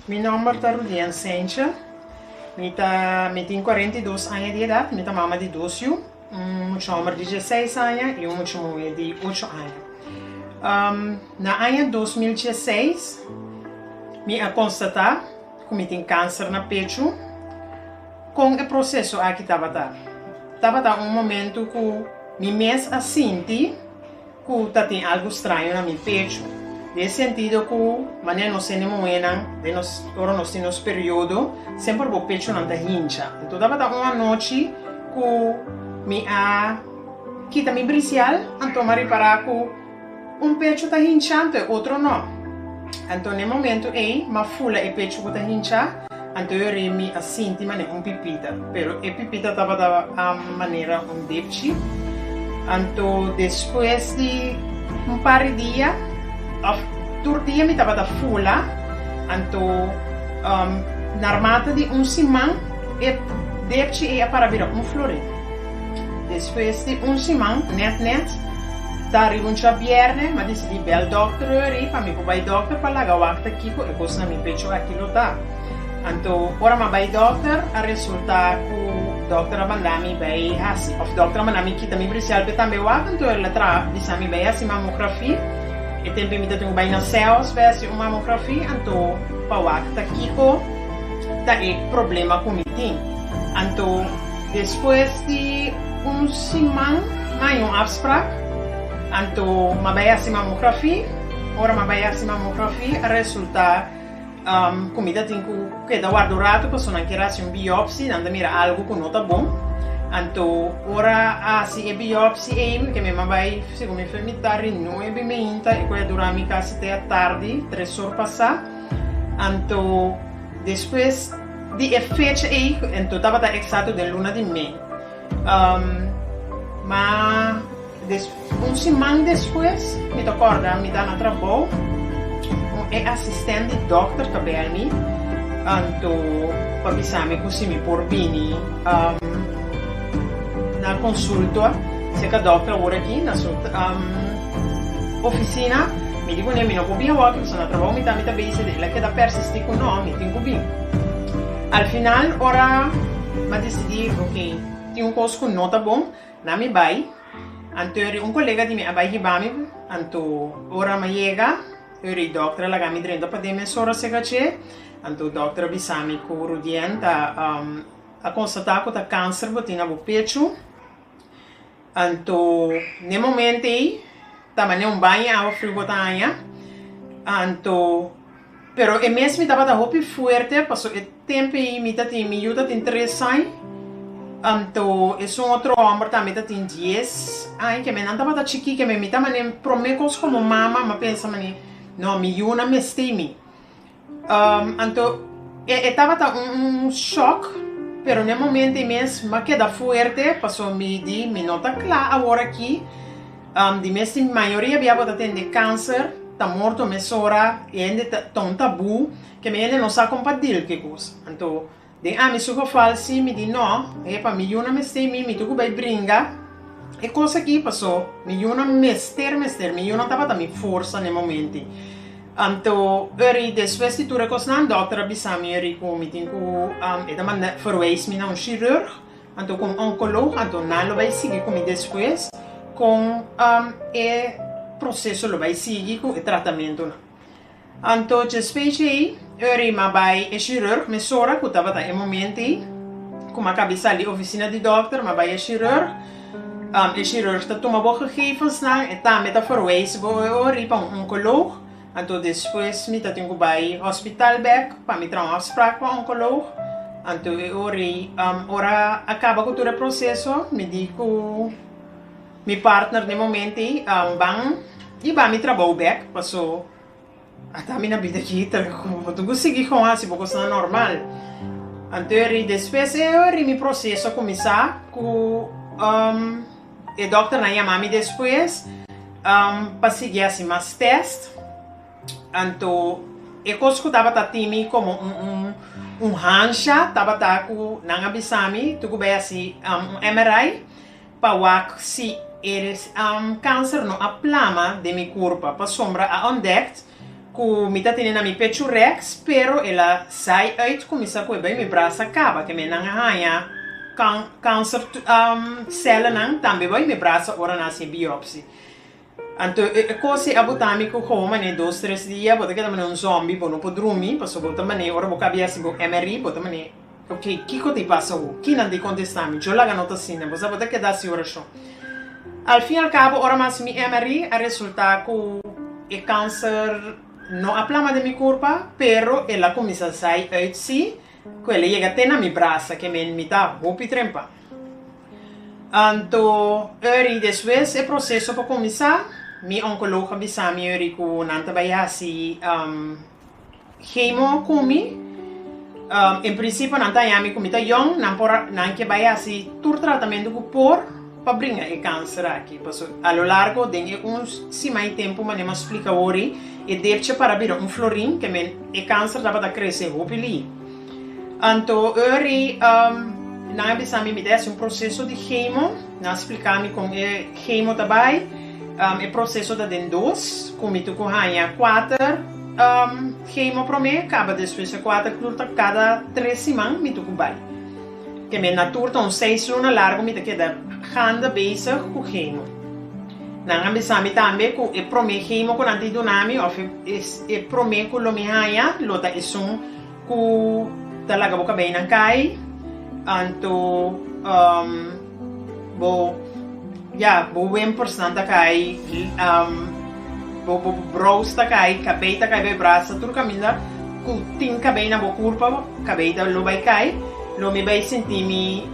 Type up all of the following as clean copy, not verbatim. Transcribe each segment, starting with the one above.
Meu nome é Rudian Sencha. Eu tenho 42 anos de idade. Eu sou mama de 2 anos. Eu tenho 16 anos e eu tenho de 8 anos. Na ano 2016, eu constatei que eu tenho câncer no peito. Com o processo aqui estava momento que me mês senti que tem algo estranho no meu peito. Nesse sentido que, mas não sei nem agora nós temos período, sempre o peito não está hincha. Então, estava uma noite que me quita meu brisal, então me reparar que peito está hinchando e outro não. Então, no momento me fula o peito que está hinchando, então eu me senti pipita, pero a pipita estava da maneira depchi. Então, depois de par de dias, dia me estava da fula, então na armata de semana e depchi para virar florete. Depois de semana, net, tá arriva viernes, mas decidi bel doctor e para mim vai doctor para lá wakta kiko e coisa na minha pecho aquilo tá. Então, ora ma vai doctor, a resulta que doctor abandami vai hasi, of doctor abandami kita mi brisal também wakta, então ela tra disami vai hasi mamografia. E tempo me tenho bem na céus, vai uma mamografia, então para wakta kiko tá problema com tem. Então, depois de semana, mais afspraak. Então, ma vai assim mamografia, ora ma vai assim mamografia, a resulta comida tem que dar guardado para sonar que era biopsia, anda mira algo que não tá bom. Então, ora assim a biopsia que me vai, segundo me fermitare, não é bem e que durar mi casa até a tarde, 3 horas passar. Então, depois de fecha então estava exato de luna de mei. Mas semana depois, me acorda, me dá na trabalho, é assistente doctor que veio me, então, para avisar-me que se me por bem na consulta, se que a doctor agora aqui na sua oficina, me digo, não vou vir agora, porque na trabalho me dá bem, ela quer persistir com não, me tenho que vir. Al final, ora, me decidi, ok, tem coisa que não tá bom, não me vai. Então, colega de mim vai levar me, então, ora me chega, o doctor lá me drendo para demes horas se gache, então o doctor avisa-me que o Rudian a constatar que tá câncer botina no peito. Então, no momento aí, tá mas banho a frio botanha. Então, pero e mesmo estava da roupa forte, passou o tempo aí me tem 3 anos. Então, é outro homem também tem 10 anos, que me não estava da chiqui, que me também promete como mama, mas pensa não, me uma me estime. Então, estava choque, pero no momento mesmo, mas que da forte, passou me nota clara agora aqui, de mesmo maioria havia de câncer, tá morto mesora, e ainda tá tabu, que me ainda não sabe compartilhar que coisa. Então, de me suco falsi, me di no, e para me uma me estime, me tudo vai brincar. E cosa que passou? Me uma mester, me uma tava também força no momento. Então, depois de tudo que na doutora avisou-me, me tem que da maneira verwijs-me a chirurgo, então com oncólogo, então não vai seguir com depois com o processo vai seguir com o tratamento. Então, depois aí, vai o chirurgo, me sora que estava no momento, como a cabeça ali, oficina de doutor, vai o chirurgo. O chirurgo está tomando gegevens na, está met verwijs para oncoloog. Então depois me tenho que ir ao hospital back para me trazer uma afspraak com o oncoloog. Então ora acaba com todo o processo, me digo meu partner no momento bang e vai me trabalhar back, passou até a minha vida aqui, como tu conseguir com assim, porque isso é normal. Então depois meu processo começar com o doctor na chamar-me depois para seguir assim mais testes. Então, eu escutava time como rancha, estava com não avisar-me, tu que assim MRI para ver se eles câncer no a plama de meu corpo, para sombra a ontdekt que me tiene na mi pecho rex, pero ela sai uit começa com bem meu braço acaba, que me não arranha câncer célula não, também vai meu braço ora nasce biopsia. Então, cose abutami ko homa ne 2-3 dias, bota que também um zombie, não pode dormir, passou bota mané, ora boca bia se bo MRI, bota mané. Ok, que te passa o? Que não te contestami? Eu lá nota assim, né? Você bota que dá se ora só. Al fim e al cabo, ora mas mi MRI a resulta que o câncer não aplama de mi corpo, pero ela começa a sair uit si, que ela chega até na mi braça, que me dá roupa trempa. Então, depois o processo para começar, mi oncologo avisa mi que não vai assim chemo comi. Em princípio não tem ami comida young, não que vai assim todo tratamento que por para brincar o câncer aqui. A lo largo de se mais tempo, mas não explica hoje, e deve para abrir florim que o câncer dá para crescer ali. Então, não avisa mi desse processo de chemo, não explica mi com chemo também, o processo da dendos, como tu corranha 4 chemo para mim, acaba depois de 4 curta cada 3 semanas, me toco bem. Que me natura 6 lunas largo, me queda handa bezig com chemo. Não avisa mi também que o para mim chemo com antidunami, ou é para mim que o me hanha, lota é que talaga boca bem não cai. Então, bo 1% cai, bo brosta cai, cabelo cai, braço, tudo caminha, que tem cabelo na boca corpo, cabelo lo vai cai, lo me vai sentir me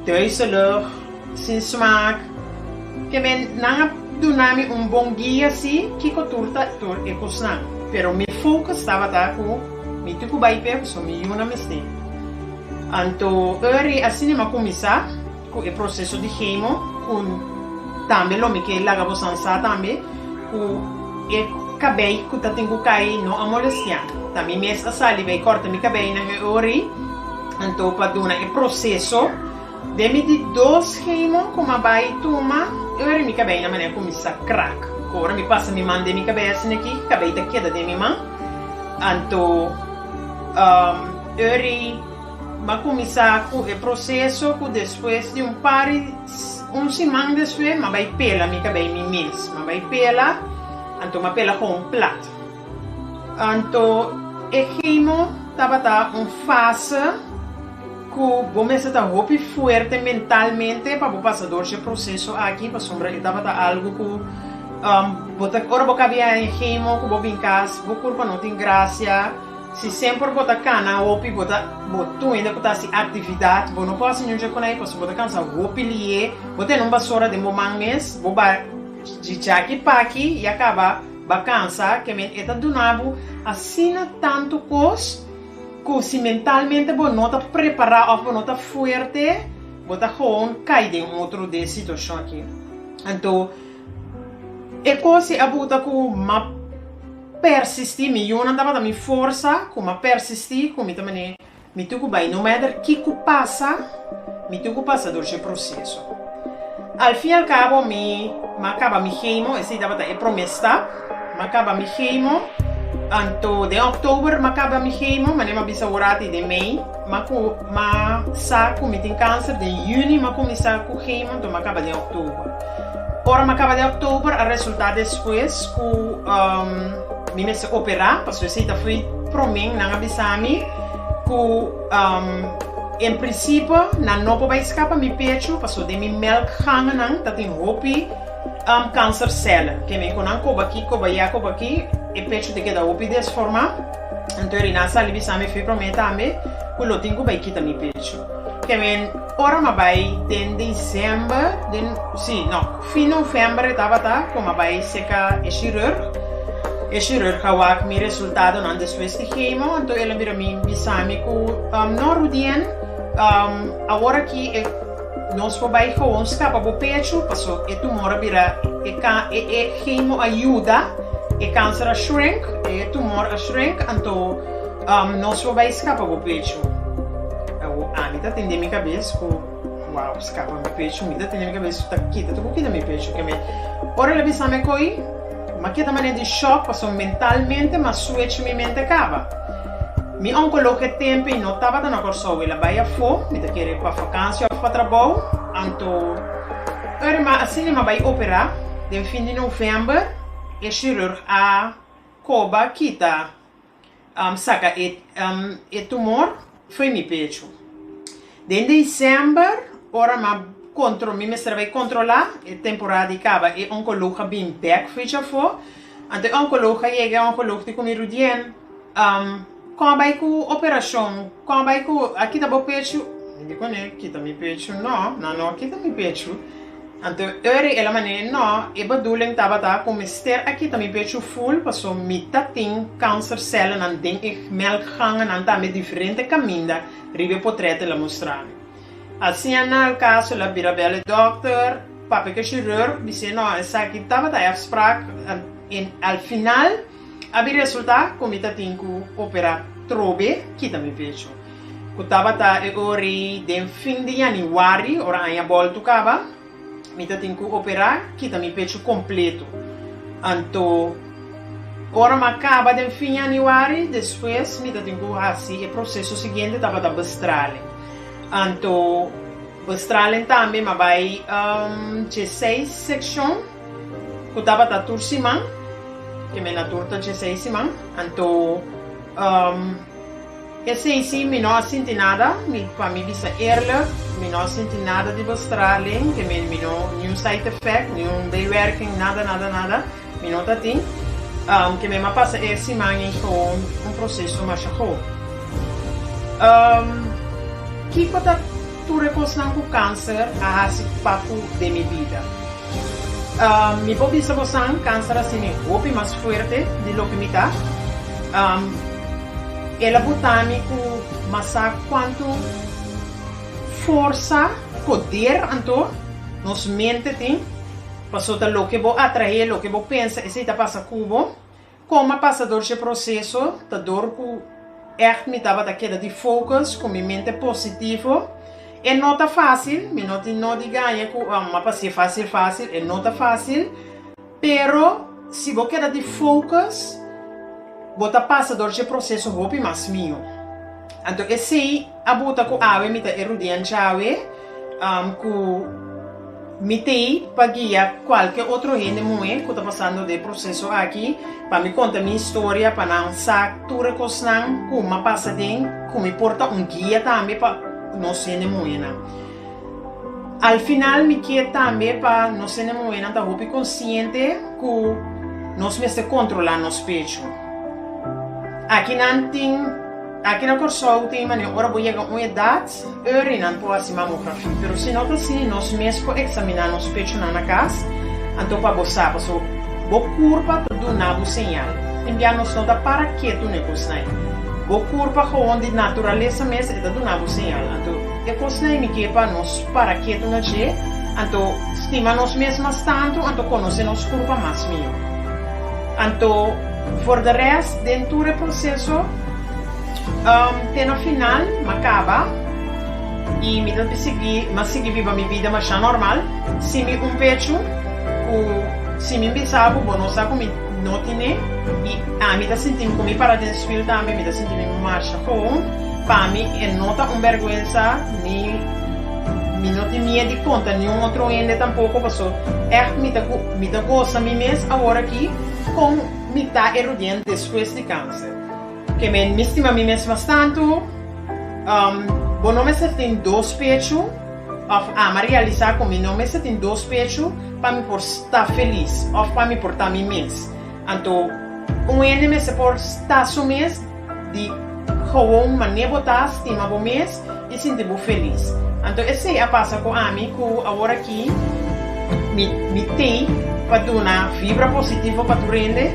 duizelig, sem smaak, que me não dá-me bom guia assim, que turta é cosnan, pero me foco estava tá com me tudo vai per, so me uma meste. Então, assim eu começar com o processo de chemo, com também o que laga você também, com o cabelo que tá tendo que cair não amolestia. Também mesmo sali vai cortar meu cabelo na ori, então para dar o processo de me de 2 chemo como vai tomar, ori meu cabelo na maneira começa crack. Agora me passa me manda meu cabelo assim aqui, cabelo tá queda de minha mão, então mas começar com o processo que depois de semana depois, mas vai pela minha cabelo mesmo, mas vai pela, então mas pela com plato. Então, o chemo estava fase que você está muito forte mentalmente para passar por esse processo aqui, para sombra estava algo que ora você havia chemo que você em casa, o corpo não tem graça. Se sempre você cana opi, você ainda você atividade, você não pode nem com aí, porque você cansa opi lié, você não basura de momentos, você de jaki paki e acaba vacança que me está donando assim tanto coisa que se mentalmente você não está preparado ou você não está forte, você gewoon cai em outro de situação aqui. Então, é coisa é buta com persistir, mi não dava mi força, como persistir, como também me tudo bem, não matter que passa, me tudo passa do processo. Al fim e al cabo, me acaba mi chemo, esse dava é promessa, me acaba mi chemo, então de outubro me acaba mi chemo, mas não bisa orati de mei, mas saco me tem câncer de junho, me começa com chemo, então me acaba de outubro. Ora me acaba de outubro, o resultado depois que me se operar, porque eu fui para mim, não avisei que em princípio não vai escapar meu pecho, porque de minha milk hanga não, tá tem hopi câncer célula, que me conan coba aqui, e pecho de que da hopi dessa forma, então eu não sei avisar me fui para mim também, que eu tenho que quitar meu pecho, que me ora me vai em dezembro, fim de novembro estava como vai secar o cirurgião. E cirurgião hawak mi resultado não depois de chemo, então ele vira me bisami que não rudien, agora que nós vai gewoon escapa do pecho, passou e tumor vira e chemo ajuda, e câncer a shrink, e tumor a shrink, então nós vai escapa do pecho. A mim tá tendo minha cabeça que uau, escapa do pecho, me tá tendo minha cabeça tá quita, tô com minha pecho que me. Ora ele bisami coi mas que também de choque, passou mentalmente, mas switch minha mente acaba. Mi oncologo tempo e não estava dando corso, ela vai a fo, me tá querer para vacância ou para trabalho, então, assim, ela vai operar, no fim de novembro, e cirurgo a coba quita, saca e tumor, foi mi pecho. De dezembro, ora ma mi vai controlar, a temporada acaba, e oncologo bem back, fecha fo, então oncologo chega, oncologo de comer o dia, quando vai com operação, quando vai com aqui tá bom pecho, eu digo né, aqui tá meu pecho, não, aqui tá meu pecho. Então, ela maneira não, e bedoeling tava com mister aqui tá meu pecho full, passou mita tem câncer célula, não tem melkgang, não tá met diferente caminho, ribe portret la mostrar. Assim no caso, la vira belle doctor, papi que chirurg, disse não, essa aqui tava da afspraak, e al final Abi resultat come tenho operar trobe que também vejo. Eu estava ori de fim de januário, ora a volta acaba, me tenho operar que também vejo completo. Então, ora me acaba de fim de januário, depois me tenho assim o processo seguinte estava da bestraling. Então, bestraling também me vai 16 secções, eu estava da turcimang. Que me na torta de 6 semanas, então esse me não senti nada, para mim visa early, me não senti nada de bestraling, que me não nenhum side effect, nenhum bijwerking, nada, me não tá tem, que me passa essa semana com processo mais rápido. Que pode tu reconciliar com câncer a esse papo de minha vida? Mi può dire che câncer assim é o mais forte de lo que me dá. Ela botânico, mas sabe quanto força, poder, então, nos mente tem, passou da lo que vou atrair, lo que vou pensar, e se tá passa cubo, como passa do processo, da dor que me dava da queda de focus, com minha mente positivo. É não tá fácil, me não diga uma passeia fácil, é não tá fácil, pero se você quer de focus, você passa do processo roupa mais meu. Então esse a bota com a me tá erudiando chave, com me tem para guiar qualquer outro gente muito que tá passando de processo aqui, para me contar minha história, para não saber tudo que não como passa dentro, como me porta guia também para não ser nemoena. Al final me quer também para não ser nemoena, tá roupa consciente que nós mesmos controlar nosso pecho. Aqui não tem, aqui na Corsol tem maneira, agora vou chegar a uma idade, eu não posso fazer mamografia, mas se não assim, nós mesmos examinar nosso pecho na casa, então para você, passou, boa curva, do nada sinal, enviar nos nota para que tu negócio aí. O curva onde natureza mesmo é do novo sinal. Então, é coisa me que para nós para que tu não je, então estima nós mesmos tanto, então conhece nos curva mais melhor. Então, for the rest, dentro do processo, tem no final, me acaba e me dá seguir, mas seguir viva minha vida mais normal. Se me pecho, se me pensava, bom, não sabe como não tinha e me dá sentindo como para dentro do também me dá sentindo mais com para mim é nota vergonha me não tinha de conta nenhum outro ainda tampouco passou me dá gosto a mim mesmo agora aqui com me tá erudindo depois de câncer que me estima a mim mesmo bastante bom não me senti dois pechos me realizar como não me senti dois pechos para me por estar feliz ou para me portar a mim mesmo. Então, ene se por estar mês de gewoon maneira botar estima bom mês e sentir feliz. Então, esse é a passa com a mim que agora aqui me tem para dar fibra positiva para tu rende,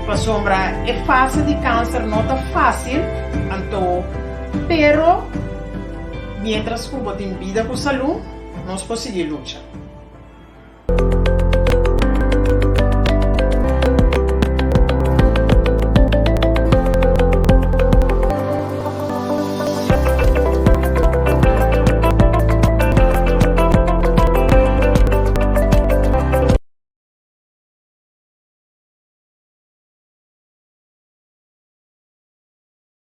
para sombra é fácil de câncer, não tá fácil. Então, pero mientras que tem vida com saúde, nós conseguimos lutar.